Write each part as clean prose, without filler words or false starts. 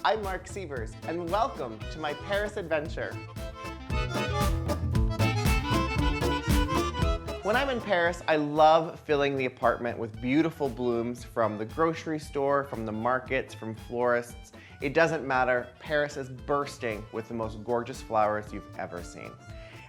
I'm Marc Sievers, and welcome to my Paris adventure. When I'm in Paris, I love filling the apartment with beautiful blooms from the grocery store, from the markets, from florists. It doesn't matter, Paris is bursting with the most gorgeous flowers you've ever seen.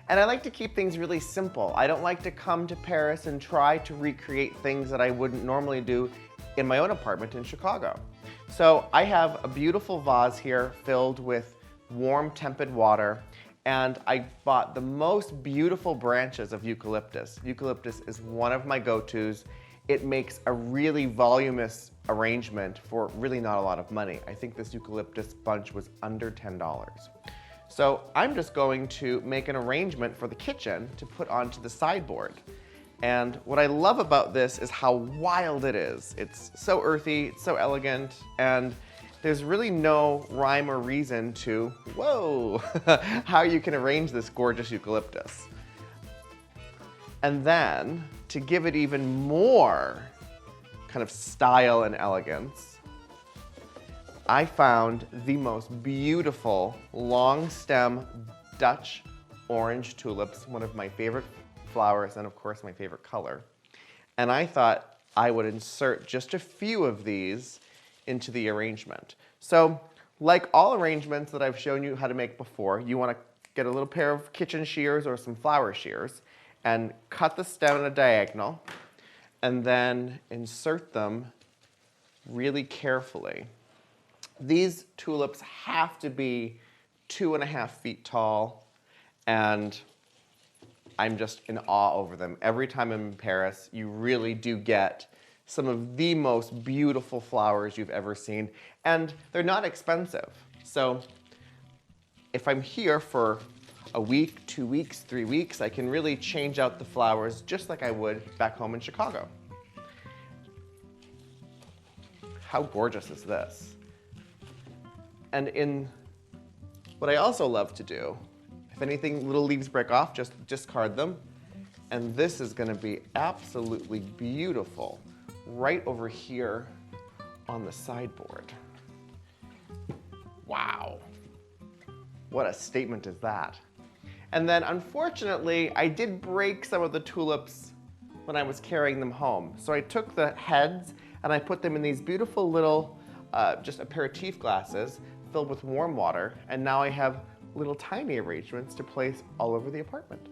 And I like to keep things really simple. I don't like to come to Paris and try to recreate things that I wouldn't normally do in my own apartment in Chicago. So I have a beautiful vase here filled with warm, tepid water, and I bought the most beautiful branches of eucalyptus. Eucalyptus is one of my go-tos. It makes a really voluminous arrangement for really not a lot of money. I think this eucalyptus bunch was under $10. So I'm just going to make an arrangement for the kitchen to put onto the sideboard. And what I love about this is how wild it is. It's so earthy, it's so elegant, and there's really no rhyme or reason to, whoa, how you can arrange this gorgeous eucalyptus. And then, to give it even more kind of style and elegance, I found the most beautiful long stem Dutch orange tulips, one of my favorite flowers and of course my favorite color. And I thought I would insert just a few of these into the arrangement. So like all arrangements that I've shown you how to make before, you want to get a little pair of kitchen shears or some flower shears and cut the stem in a diagonal and then insert them really carefully. These tulips have to be 2.5 feet tall, and I'm just in awe over them. Every time I'm in Paris, you really do get some of the most beautiful flowers you've ever seen, and they're not expensive. So if I'm here for a week, 2 weeks, 3 weeks, I can really change out the flowers just like I would back home in Chicago. How gorgeous is this? And in what I also love to do, if anything, little leaves break off, just discard them. And this is going to be absolutely beautiful right over here on the sideboard. Wow. What a statement is that? And then unfortunately, I did break some of the tulips when I was carrying them home. So I took the heads and I put them in these beautiful little just aperitif glasses filled with warm water, and now I have little tiny arrangements to place all over the apartment.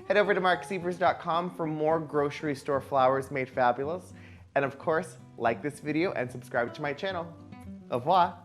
Head over to marcsievers.com for more grocery store flowers made fabulous. And of course, like this video and subscribe to my channel. Au revoir.